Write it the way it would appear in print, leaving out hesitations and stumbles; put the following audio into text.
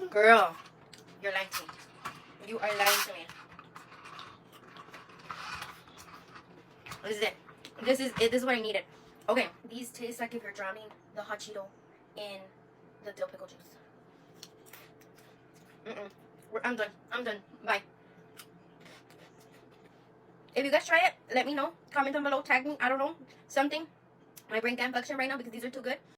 Girl, you're lying to me. You are lying to me. This is it. This is it. This is what I needed. Okay, these taste like if you're drowning the hot Cheeto in the dill pickle juice. I'm done. I'm done. Bye. If you guys try it, let me know. Comment down below. Tag me. I don't know. Something. My brain can't function right now because these are too good.